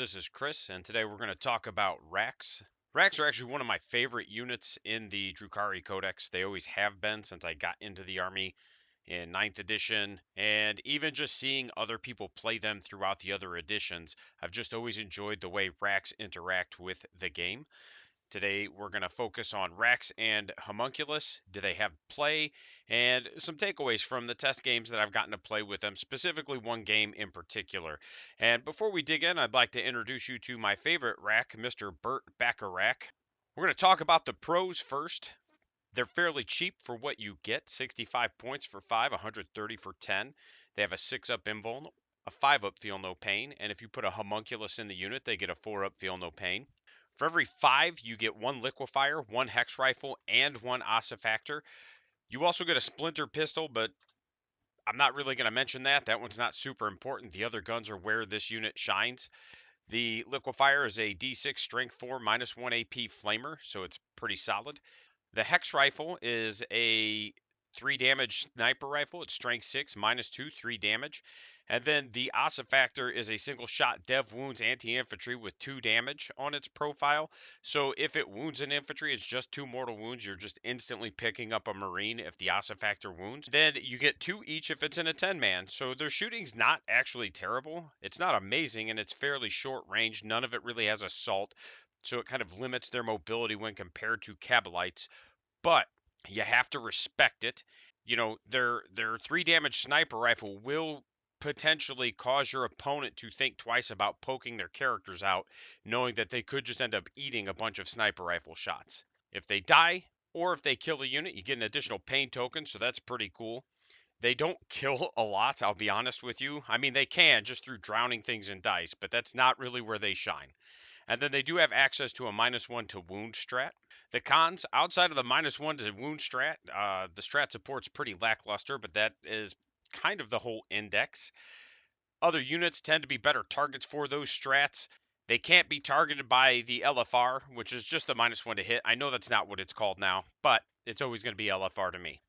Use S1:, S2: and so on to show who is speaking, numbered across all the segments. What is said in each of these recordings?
S1: this is Chris, and today we're going to talk about Wracks. Wracks are actually one of my favorite units in the Drukhari Codex. They always have been since I got into the army in 9th edition, and even just seeing other people play them throughout the other editions, I've just always enjoyed the way Wracks interact with the game. Today, we're going to focus on Wracks and Homunculus. Do they have play? And some takeaways from the test games that I've gotten to play with them, specifically one game in particular. And before we dig in, I'd like to introduce you to my favorite Wrack, Mr. Burt Bacharach. We're going to talk about the pros first. They're fairly cheap for what you get, 65 points for 5, 130 for 10. They have a 6-up invuln, a 5-up feel no pain, and if you put a homunculus in the unit, they get a 4-up feel no pain. For every 5, you get 1 liquefier, 1 hex rifle, and 1 ossifactor. You also get a splinter pistol, but I'm not really going to mention that. That one's not super important. The other guns are where this unit shines. The liquefier is a D6 strength 4 minus 1 AP flamer, so it's pretty solid. The hex rifle is a 3 damage sniper rifle. It's strength 6 minus 2, 3 damage. And then the ossifactor is a single shot dev wounds anti-infantry with 2 damage on its profile. So if it wounds an infantry, it's just 2 mortal wounds. You're just instantly picking up a marine if the ossifactor wounds. Then you get 2 each if it's in a 10-man. So their shooting's not actually terrible. It's not amazing, and it's fairly short range. None of it really has assault, so it kind of limits their mobility when compared to Kabalites, but you have to respect it. You know, their 3 damage sniper rifle will potentially cause your opponent to think twice about poking their characters out, knowing that they could just end up eating a bunch of sniper rifle shots. If they die, or if they kill a unit, you get an additional pain token, so that's pretty cool. They don't kill a lot, I'll be honest with you. I mean, they can just through drowning things in dice, but that's not really where they shine. And then they do have access to a -1 to wound strat. The cons, outside of the -1 to wound strat, the strat support's pretty lackluster, but that is kind of the whole index. Other units tend to be better targets for those strats. They can't be targeted by the LFR, which is just a -1 to hit. I know that's not what it's called now, but it's always going to be LFR to me.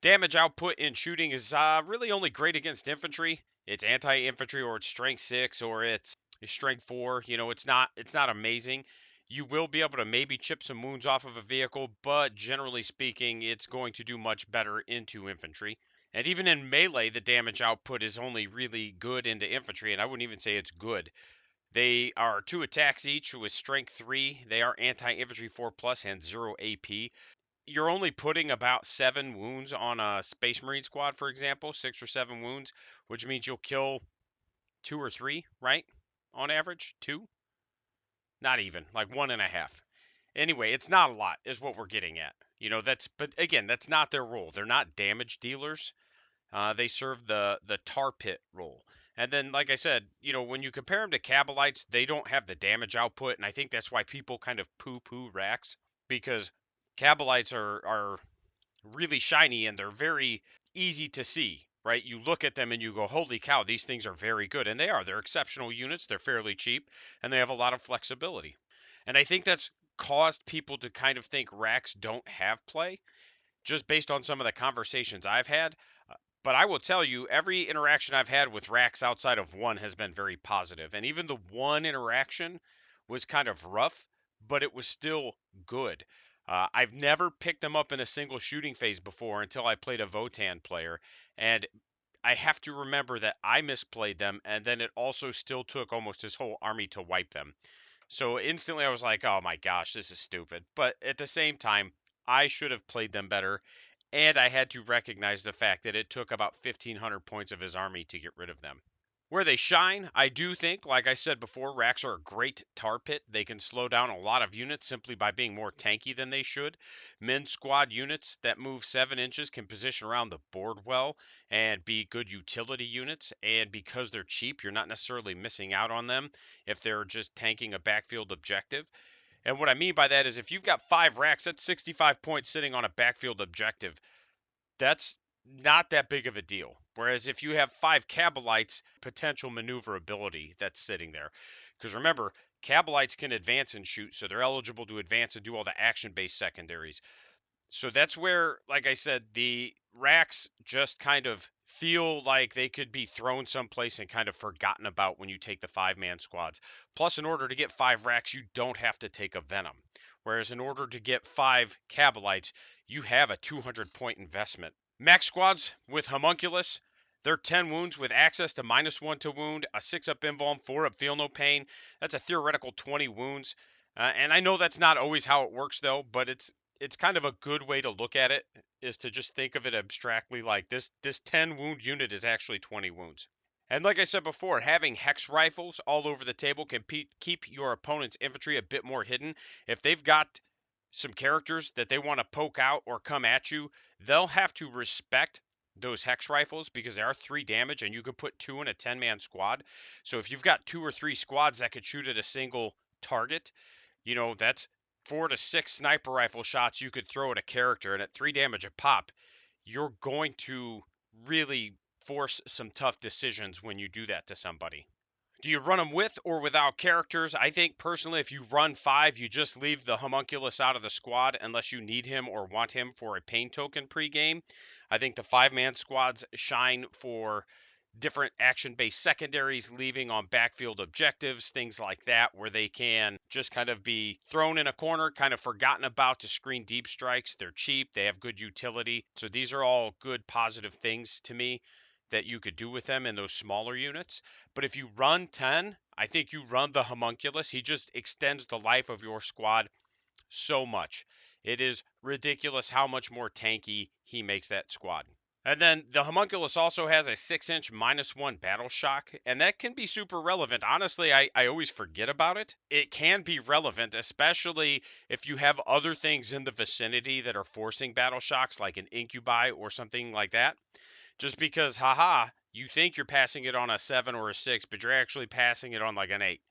S1: Damage output in shooting is really only great against infantry. It's anti-infantry, or it's strength 6, or it's strength 4. You know, it's not amazing. You will be able to maybe chip some wounds off of a vehicle, but generally speaking, it's going to do much better into infantry. And even in melee, the damage output is only really good into infantry, and I wouldn't even say it's good. They are 2 attacks each with strength 3. They are anti-infantry 4 plus and 0 AP. You're only putting about 7 wounds on a Space Marine squad, for example, 6 or 7 wounds, which means you'll kill 2 or 3, right? On average, 2? Not even, like 1.5. Anyway, it's not a lot, is what we're getting at. You know, but again, that's not their role. They're not damage dealers. They serve the tar pit role. And then, like I said, you know, when you compare them to Kabalites, they don't have the damage output, and I think that's why people kind of poo-poo Wracks, because Kabalites are really shiny and they're very easy to see, right? You look at them and you go, holy cow, these things are very good. And they are. They're exceptional units. They're fairly cheap and they have a lot of flexibility. And I think that's caused people to kind of think Wracks don't have play just based on some of the conversations I've had. But I will tell you, every interaction I've had with Wracks outside of one has been very positive. And even the one interaction was kind of rough, but it was still good. I've never picked them up in a single shooting phase before until I played a Votan player. And I have to remember that I misplayed them, and then it also still took almost his whole army to wipe them. So instantly I was like, oh my gosh, this is stupid. But at the same time, I should have played them better. And I had to recognize the fact that it took about 1,500 points of his army to get rid of them. Where they shine, I do think, like I said before, Wracks are a great tar pit. They can slow down a lot of units simply by being more tanky than they should. Men squad units that move 7 inches can position around the board well and be good utility units. And because they're cheap, you're not necessarily missing out on them if they're just tanking a backfield objective. And what I mean by that is if you've got 5 Wracks, that's 65 points sitting on a backfield objective. That's not that big of a deal. Whereas if you have 5 Kabalites, potential maneuverability that's sitting there. Because remember, Kabalites can advance and shoot, so they're eligible to advance and do all the action-based secondaries. So that's where, like I said, the racks just kind of feel like they could be thrown someplace and kind of forgotten about when you take the 5-man squads. Plus, in order to get 5 racks, you don't have to take a Venom. Whereas in order to get 5 Cabalites, you have a 200-point investment. Max squads with Homunculus, they're 10 wounds with access to -1 to wound, a 6-up invuln, 4-up feel no pain. That's a theoretical 20 wounds. And I know that's not always how it works, though, but it's kind of a good way to look at it is to just think of it abstractly like this 10 wound unit is actually 20 wounds. And like I said before, having hex rifles all over the table can keep your opponent's infantry a bit more hidden. If they've got some characters that they want to poke out or come at you, they'll have to respect those hex rifles because they are 3 damage and you could put 2 in a 10-man squad. So if you've got 2 or 3 squads that could shoot at a single target, that's 4 to 6 sniper rifle shots you could throw at a character, and at 3 damage a pop, you're going to really force some tough decisions when you do that to somebody. Do you run them with or without characters? I think personally, if you run 5, you just leave the homunculus out of the squad unless you need him or want him for a pain token pregame. I think the 5-man squads shine for different action-based secondaries, leaving on backfield objectives, things like that, where they can just kind of be thrown in a corner, kind of forgotten about to screen deep strikes. They're cheap, they have good utility. So these are all good positive things to me that you could do with them in those smaller units. But if you run 10, I think you run the homunculus. He just extends the life of your squad so much. It is ridiculous how much more tanky he makes that squad. And then the homunculus also has a 6-inch -1 battle shock, and that can be super relevant. Honestly, I always forget about it. It can be relevant, especially if you have other things in the vicinity that are forcing battle shocks, like an incubi or something like that. Just because, haha, you think you're passing it on a 7 or a 6, but you're actually passing it on like an 8.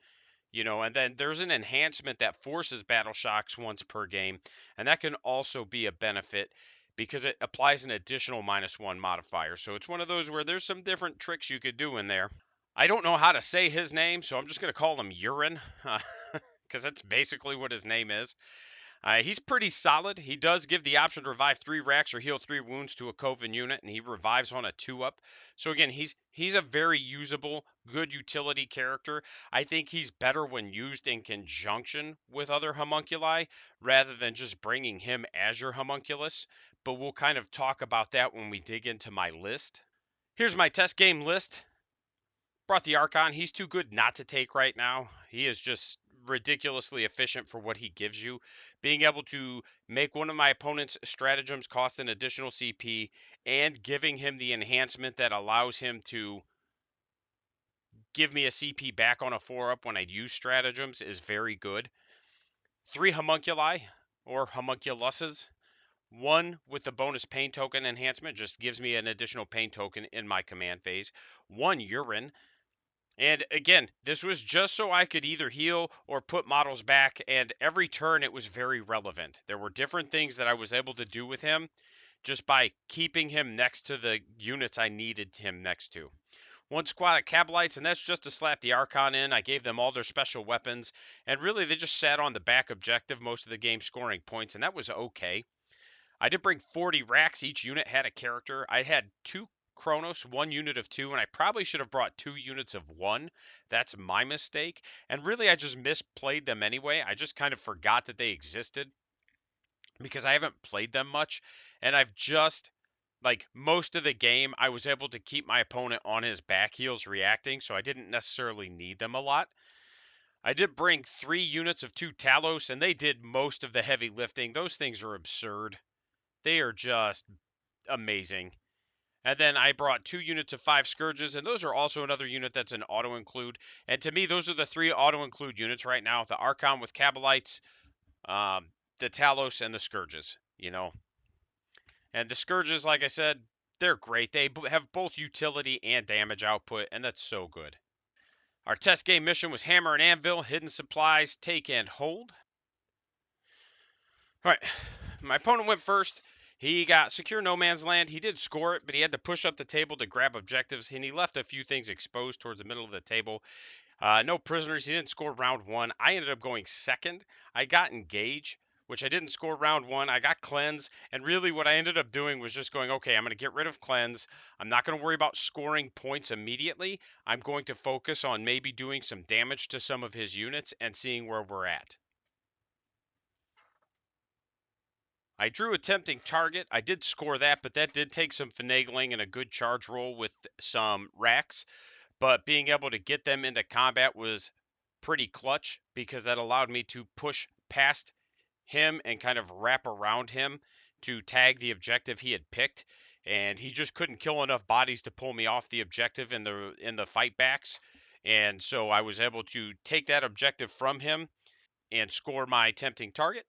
S1: And then there's an enhancement that forces battle shocks once per game, and that can also be a benefit because it applies an additional -1 modifier. So it's one of those where there's some different tricks you could do in there. I don't know how to say his name, so I'm just going to call him Urine because that's basically what his name is. He's pretty solid. He does give the option to revive 3 racks or heal 3 wounds to a Coven unit, and he revives on a 2-up. So again, he's a very usable, good utility character. I think he's better when used in conjunction with other homunculi rather than just bringing him as your homunculus. But we'll kind of talk about that when we dig into my list. Here's my test game list. Brought the Archon. He's too good not to take right now. He is just ridiculously efficient for what he gives you. Being able to make one of my opponent's stratagems cost an additional CP and giving him the enhancement that allows him to give me a CP back on a 4-up when I use stratagems is very good. 3 homunculi or homunculuses. 1 with the bonus pain token enhancement just gives me an additional pain token in my command phase. 1 urine. And again, this was just so I could either heal or put models back, and every turn it was very relevant. There were different things that I was able to do with him just by keeping him next to the units I needed him next to. 1 squad of Cabalites, and that's just to slap the Archon in. I gave them all their special weapons, and really they just sat on the back objective most of the game scoring points, and that was okay. I did bring 40 racks. Each unit had a character. I had 2 Chronos, 1 unit of 2, and I probably should have brought 2 units of 1. That's my mistake. And really, I just misplayed them anyway. I just kind of forgot that they existed because I haven't played them much. And I've just, like, most of the game, I was able to keep my opponent on his back heels reacting, so I didn't necessarily need them a lot. I did bring 3 units of 2 Talos, and they did most of the heavy lifting. Those things are absurd. They are just amazing. And then I brought 2 units of 5 Scourges, and those are also another unit that's an auto-include. And to me, those are the 3 auto-include units right now. The Archon with Cabalites, the Talos, and the Scourges. And the Scourges, like I said, they're great. They have both utility and damage output, and that's so good. Our test game mission was Hammer and Anvil, Hidden Supplies, Take and Hold. All right, my opponent went first. He got Secure No Man's Land. He did score it, but he had to push up the table to grab objectives, and he left a few things exposed towards the middle of the table. No prisoners. He didn't score round 1. I ended up going second. I got Engage, which I didn't score round one. I got cleanse, and really what I ended up doing was just going, okay, I'm going to get rid of cleanse. I'm not going to worry about scoring points immediately. I'm going to focus on maybe doing some damage to some of his units and seeing where we're at. I drew a tempting target. I did score that, but that did take some finagling and a good charge roll with some racks. But being able to get them into combat was pretty clutch because that allowed me to push past him and kind of wrap around him to tag the objective he had picked. And he just couldn't kill enough bodies to pull me off the objective in the fight backs. And so I was able to take that objective from him and score my tempting target.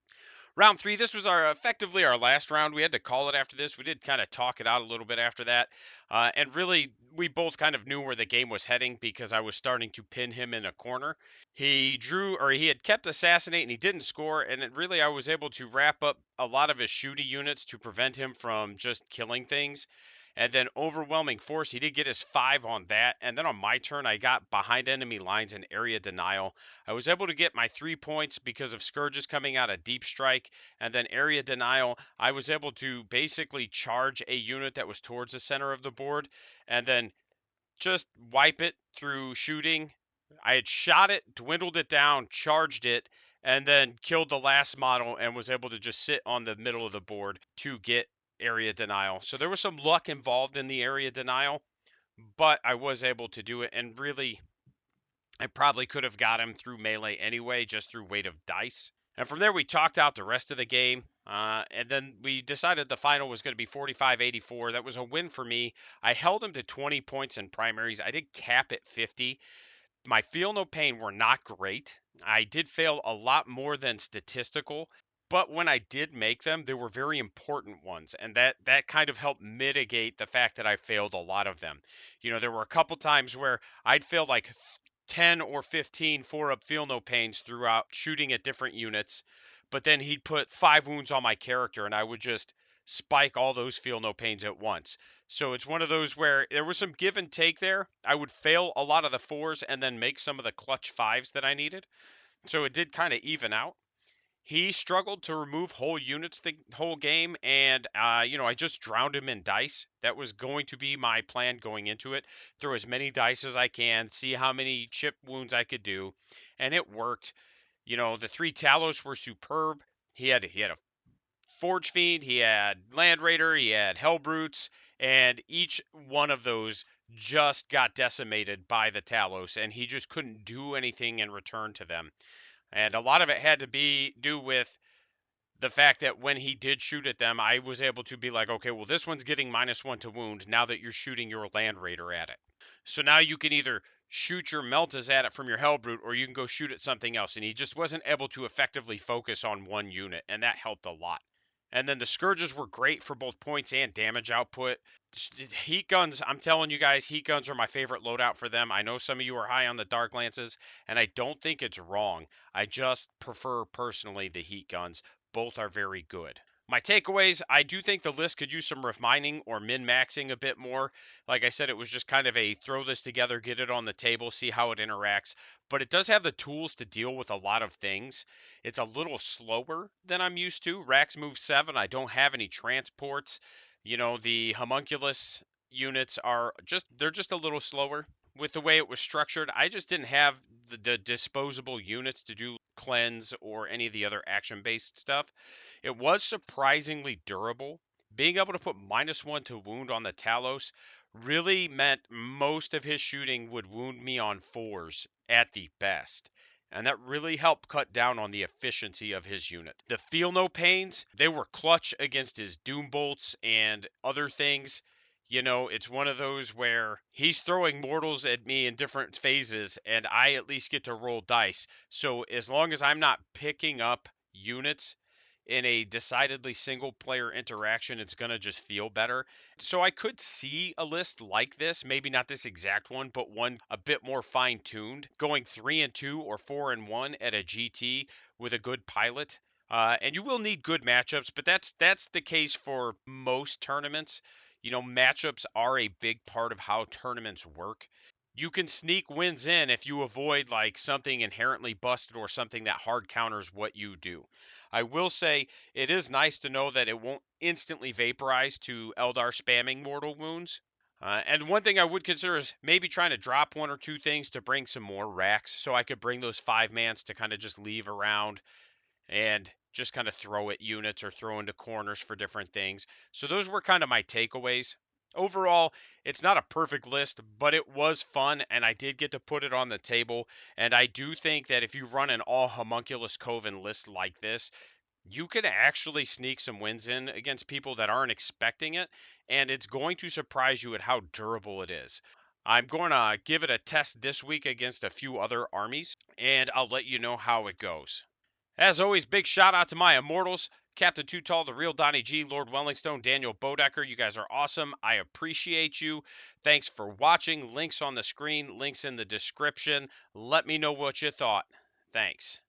S1: Round three, this was our effectively our last round. We had to call it after this. We did kind of talk it out a little bit after that. And really, we both kind of knew where the game was heading because I was starting to pin him in a corner. He had kept assassinate and he didn't score. And really, I was able to wrap up a lot of his shooty units to prevent him from just killing things. And then overwhelming force, he did get his 5 on that. And then on my turn, I got behind enemy lines and area denial. I was able to get my 3 points because of Scourges coming out of Deep Strike, and then area denial. I was able to basically charge a unit that was towards the center of the board, and then just wipe it through shooting. I had shot it, dwindled it down, charged it, and then killed the last model and was able to just sit on the middle of the board to get area denial. So there was some luck involved in the area denial, but I was able to do it, and really I probably could have got him through melee anyway, just through weight of dice. And from there, we talked out the rest of the game. And then we decided the final was going to be 45-84. That was a win for me. I held him to 20 points in primaries. I did cap at 50. My feel no pain were not great. I did fail a lot more than statistical. But when I did make them, they were very important ones, and that kind of helped mitigate the fact that I failed a lot of them. There were a couple times where I'd failed like 10 or 15 4-up feel no pains throughout shooting at different units, but then he'd put 5 wounds on my character and I would just spike all those feel no pains at once. So it's one of those where there was some give and take there. I would fail a lot of the 4s and then make some of the clutch 5s that I needed. So it did kind of even out. He struggled to remove whole units the whole game, and I just drowned him in dice. That was going to be my plan going into it. Throw as many dice as I can, see how many chip wounds I could do, and it worked. The 3 Talos were superb. He had a Forge Fiend, he had Land Raider, he had Hellbrutes, and each one of those just got decimated by the Talos, and he just couldn't do anything in return to them. And a lot of it had to do with the fact that when he did shoot at them, I was able to be like, okay, well, this one's getting -1 to wound now that you're shooting your Land Raider at it. So now you can either shoot your Meltas at it from your Hellbrute, or you can go shoot at something else. And he just wasn't able to effectively focus on one unit, and that helped a lot. And then the Scourges were great for both points and damage output. Heat guns, I'm telling you guys, heat guns are my favorite loadout for them. I know some of you are high on the Dark Lances, and I don't think it's wrong. I just prefer personally the heat guns. Both are very good. My takeaways, I do think the list could use some refining or min-maxing a bit more. Like I said, it was just kind of a throw this together, get it on the table, see how it interacts. But it does have the tools to deal with a lot of things. It's a little slower than I'm used to. Wracks move 7. I don't have any transports. The homunculus units they're just a little slower. With the way it was structured, I just didn't have the disposable units to do cleanse or any of the other action-based stuff. It was surprisingly durable. Being able to put -1 to wound on the Talos really meant most of his shooting would wound me on 4s at the best. And that really helped cut down on the efficiency of his unit. The feel no pains, they were clutch against his doom bolts and other things. It's one of those where he's throwing mortals at me in different phases, and I at least get to roll dice. So as long as I'm not picking up units in a decidedly single player interaction, it's going to just feel better. So I could see a list like this, maybe not this exact one, but one a bit more fine tuned, going 3-2 or 4-1 at a GT with a good pilot. And you will need good matchups, but that's the case for most tournaments. Matchups are a big part of how tournaments work. You can sneak wins in if you avoid like something inherently busted or something that hard counters what you do. I will say it is nice to know that it won't instantly vaporize to Eldar spamming mortal wounds. And one thing I would consider is maybe trying to drop one or two things to bring some more racks so I could bring those 5 mans to kind of just leave around and just kind of throw at units or throw into corners for different things. So those were kind of my takeaways. Overall, it's not a perfect list, but it was fun and I did get to put it on the table. And I do think that if you run an all homunculus coven list like this, you can actually sneak some wins in against people that aren't expecting it, and it's going to surprise you at how durable it is. I'm going to give it a test this week against a few other armies, and I'll let you know how it goes. As always, big shout out to my immortals, Captain Too Tall, the real Donnie G, Lord Wellingstone, Daniel Bodecker. You guys are awesome. I appreciate you. Thanks for watching. Links on the screen, links in the description. Let me know what you thought. Thanks.